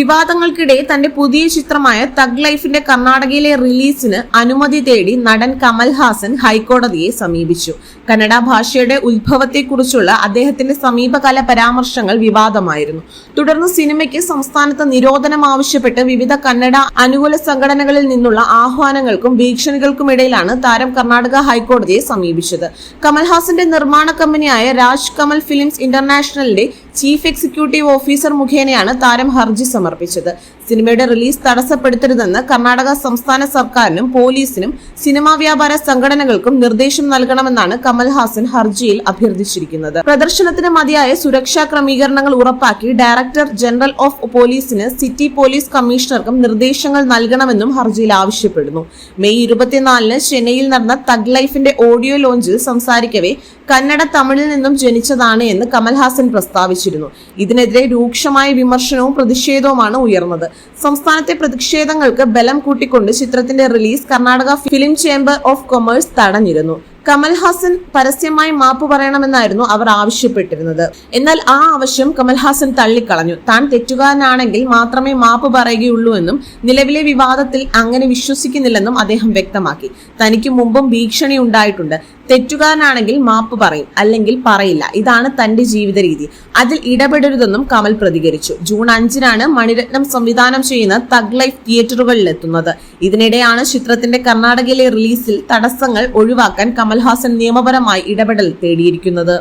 വിവാദങ്ങൾക്കിടെ തന്റെ പുതിയ ചിത്രമായ തഗ് ലൈഫിന്റെ കർണാടകയിലെ റിലീസിന് അനുമതി തേടി നടൻ കമൽഹാസൻ ഹൈക്കോടതിയെ സമീപിച്ചു. കന്നഡ ഭാഷയുടെ ഉത്ഭവത്തെക്കുറിച്ചുള്ള അദ്ദേഹത്തിന്റെ സമീപകാല പരാമർശങ്ങൾ വിവാദമായിരുന്നു. തുടർന്ന് സിനിമയ്ക്ക് സംസ്ഥാനത്ത് നിരോധനം ആവശ്യപ്പെട്ട് വിവിധ കന്നഡ അനുകൂല സംഘടനകളിൽ നിന്നുള്ള ആഹ്വാനങ്ങൾക്കും ഭീഷണികൾക്കുമിടയിലാണ് താരം കർണാടക ഹൈക്കോടതിയെ സമീപിച്ചത്. കമൽഹാസന്റെ നിർമ്മാണ കമ്പനിയായ രാജ് കമൽ ഫിലിംസ് ഇന്റർനാഷണലിന്റെ ചീഫ് എക്സിക്യൂട്ടീവ് ഓഫീസർ മുഖേനയാണ് താരം ഹർജി സമർപ്പിച്ചത്. സിനിമയുടെ റിലീസ് തടസ്സപ്പെടുത്തരുതെന്ന് കർണാടക സംസ്ഥാന സർക്കാരിനും പോലീസിനും സിനിമാ വ്യാപാര സംഘടനകൾക്കും നിർദ്ദേശം നൽകണമെന്നാണ് കമൽഹാസൻ ഹർജിയിൽ അഭ്യർത്ഥിച്ചിരിക്കുന്നത്. പ്രദർശനത്തിന് മതിയായ സുരക്ഷാ ക്രമീകരണങ്ങൾ ഉറപ്പാക്കി ഡയറക്ടർ ജനറൽ ഓഫ് പോലീസിന് സിറ്റി പോലീസ് കമ്മീഷണർക്കും നിർദ്ദേശങ്ങൾ നൽകണമെന്നും ഹർജിയിൽ ആവശ്യപ്പെടുന്നു. മെയ് 24-ന് ചെന്നൈയിൽ നടന്ന തഗ് ലൈഫിന്റെ ഓഡിയോ ലോഞ്ചിൽ സംസാരിക്കവേ കന്നഡ തമിഴിൽ നിന്നും ജനിച്ചതാണ് എന്ന് കമൽഹാസൻ പ്രസ്താവിച്ചിരുന്നു. ഇതിനെതിരെ രൂക്ഷമായ വിമർശനവും പ്രതിഷേധവുമാണ് ഉയർന്നത്. സംസ്ഥാനത്തെ പ്രതിഷേധങ്ങൾക്ക് ബലം കൂട്ടിക്കൊണ്ട് ചിത്രത്തിന്റെ release Karnataka film chamber of commerce തടഞ്ഞിരുന്നു. കമൽഹാസൻ പരസ്യമായി മാപ്പ് പറയണമെന്നായിരുന്നു അവർ ആവശ്യപ്പെട്ടിരുന്നത്. എന്നാൽ ആ ആവശ്യം കമൽഹാസൻ തള്ളിക്കളഞ്ഞു. താൻ തെറ്റുകാരനാണെങ്കിൽ മാത്രമേ മാപ്പ് പറയുകയുള്ളൂ എന്നും നിലവിലെ വിവാദത്തിൽ അങ്ങനെ വിശ്വസിക്കുന്നില്ലെന്നും അദ്ദേഹം വ്യക്തമാക്കി. തനിക്ക് മുമ്പും ഭീഷണി ഉണ്ടായിട്ടുണ്ട്. തെറ്റുകാരനാണെങ്കിൽ മാപ്പ് പറയും, അല്ലെങ്കിൽ പറയില്ല. ഇതാണ് തന്റെ ജീവിത രീതി. അതിൽ ഇടപെടരുതെന്നും കമൽ പ്രതികരിച്ചു. ജൂൺ 5-നാണ് മണിരത്നം സംവിധാനം ചെയ്യുന്ന തഗ് ലൈഫ് തിയേറ്ററുകളിലെത്തുന്നത്. ഇതിനിടെയാണ് ചിത്രത്തിന്റെ കർണാടകയിലെ റിലീസിൽ തടസ്സങ്ങൾ ഒഴിവാക്കാൻ കമൽഹാസൻ നിയമപരമായി ഇടപെടൽ തേടിയിരിക്കുന്നത്.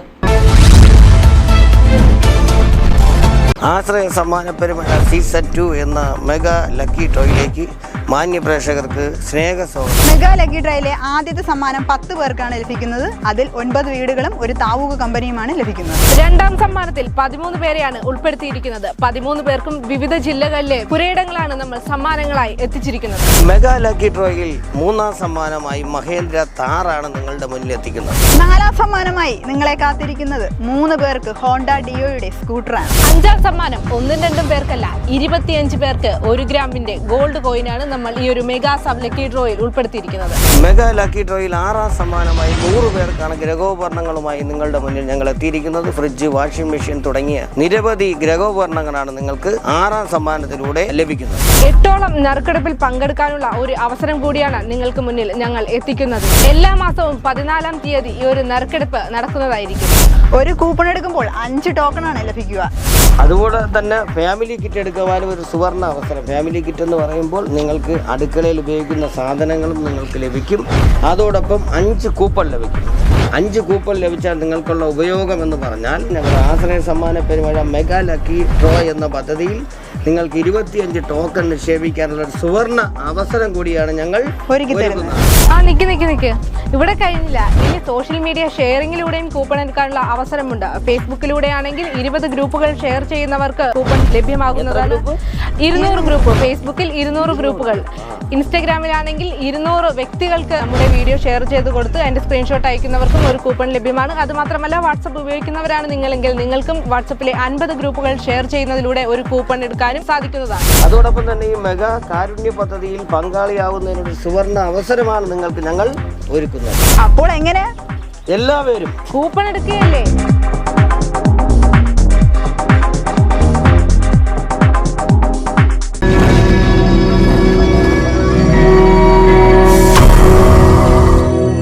ആശ്രയ സമ്മാന പെരുമഴ സീസൺ 2 എന്ന മെഗാ ലക്കി ഡ്രോയിലേക്ക് മാന്യ പ്രേക്ഷകർക്ക് സ്നേഹസ്വാഗതം. മെഗാ ലക്കി ഡ്രോയിലെ ആദ്യത്തെ സമ്മാനം 10 പേർക്കാണ് ലഭിക്കുന്നത്. അതിൽ 9 വീടുകളും ഒരു താവൂക കമ്പനിയുമാണ് ലഭിക്കുന്നത്. രണ്ടാം സമ്മാനത്തിൽ 13 പേരെയാണ് ഉൾപ്പെടുത്തിയിരിക്കുന്നത്. 13 പേർക്കും വിവിധ ജില്ലകളിലെ പുരയിടങ്ങളാണ് നമ്മൾ സമ്മാനങ്ങളായി എത്തിച്ചിരിക്കുന്നത്. മെഗാ ലക്കി ഡ്രോയിൽ 3-ാം സമ്മാനമായി മഹേന്ദ്ര താറാണ് നിങ്ങളുടെ മുന്നിൽ എത്തിക്കുന്നത്. 4-ാം സമ്മാനമായി നിങ്ങളെ കാത്തിരിക്കുന്നത് 3 പേർക്ക് ഹോണ്ട ഡിയോയുടെ സ്കൂട്ടറാണ്. 5-ാം സമ്മാനം 1-2 പേർക്കല്ല, 25 പേർക്ക് 1 ഗ്രാമിന്റെ ഗോൾഡ് കോയിനാണ് നമ്മൾ ഈ ഒരു മെഗാ സബ് ലക്കി ഡ്രോയിൽ ഉൾപ്പെടുത്തിയിരിക്കുന്നത്. മെഗാ ലക്കി ഡ്രോയിൽ 6-ാം സമ്മാനമായി 100 പേർക്കാണ് ഗ്രഹോപകരണങ്ങളുമായി നിങ്ങളുടെ മുന്നിൽ ഞങ്ങൾ എത്തിയിരിക്കുന്നത്. ഫ്രിഡ്ജ്, വാഷിംഗ് മെഷീൻ തുടങ്ങിയ നിരവധി ഗ്രഹോപകരണങ്ങളാണ് നിങ്ങൾക്ക് 6-ാം സമ്മാനത്തിലൂടെ ലഭിക്കുന്നത്. 8ഓളം നറുക്കെടുപ്പിൽ പങ്കെടുക്കാനുള്ള ഒരു അവസരം കൂടിയാണ് നിങ്ങൾക്ക് മുന്നിൽ ഞങ്ങൾ എത്തിക്കുന്നത്. എല്ലാ മാസവും 14-ാം തീയതി ഈ ഒരു നറുക്കെടുപ്പ് നടക്കുന്നതായിരിക്കും. ഒരു കൂപ്പൺ എടുക്കുമ്പോൾ 5 ടോക്കണാണ് ലഭിക്കുക. അതുപോലെ തന്നെ ഫാമിലി കിറ്റ് എടുക്കുവാനും ഒരു സുവർണ അവസരം. ഫാമിലി കിറ്റ് എന്ന് പറയുമ്പോൾ നിങ്ങൾക്ക് അടുക്കളയിൽ ഉപയോഗിക്കുന്ന സാധനങ്ങളും നിങ്ങൾക്ക് ലഭിക്കും. അതോടൊപ്പം 5 കൂപ്പൺ ലഭിക്കും. 5 കൂപ്പൺ ലഭിച്ചാൽ നിങ്ങൾക്കുള്ള ഉപയോഗം എന്ന് പറഞ്ഞാൽ ഞങ്ങൾ ആശ്രയ സമ്മാന പെരുമഴ മെഗാ ലക്കി ഡ്രോ എന്ന പദ്ധതിയിൽ നിങ്ങൾക്ക് 25 ടോക്കൺ നിക്ഷേപിക്കാനുള്ള ഒരു സുവർണ അവസരം കൂടിയാണ് ഞങ്ങൾ ഒരുക്കുന്നത്. നിക്ക് ഇവിടെ കഴിഞ്ഞില്ല. ഇനി സോഷ്യൽ മീഡിയ ഷെയറിങ്ങിലൂടെയും കൂപ്പൺ എടുക്കാനുള്ള അവസരമുണ്ട്. ഫേസ്ബുക്കിലൂടെയാണെങ്കിൽ 20 ഗ്രൂപ്പുകൾ ഷെയർ ചെയ്യുന്നവർക്ക് കൂപ്പൺ ലഭ്യമാകുന്നതാണ്. 200 ഗ്രൂപ്പ്, ഫേസ്ബുക്കിൽ 200 ഗ്രൂപ്പുകൾ, ഇൻസ്റ്റഗ്രാമിലാണെങ്കിൽ 200 വ്യക്തികൾക്ക് നമ്മുടെ വീഡിയോ ഷെയർ ചെയ്ത് കൊടുത്ത് അതിന്റെ സ്ക്രീൻഷോട്ട് അയക്കുന്നവർക്കും ഒരു കൂപ്പൺ ലഭ്യമാണ്. അതുമാത്രമല്ല, വാട്സപ്പ് ഉപയോഗിക്കുന്നവരാണ് നിങ്ങളെങ്കിൽ നിങ്ങൾക്കും വാട്സപ്പിലെ 50 ഗ്രൂപ്പുകൾ ഷെയർ ചെയ്യുന്നതിലൂടെ ഒരു കൂപ്പൺ എടുക്കാനും സാധിക്കുന്നതാണ്. അതോടൊപ്പം തന്നെ ഈ മെഗാ കാരുണ്യ പദ്ധതിയിൽ പങ്കാളിയാവുന്നതിനൊരു സുവർണ അവസരമാണ് നിങ്ങൾക്ക് ഞങ്ങൾ ഒരുക്കുന്നത്. അപ്പോൾ എങ്ങനെ എല്ലാവരും കൂപ്പൺ എടുക്കുകയല്ലേ?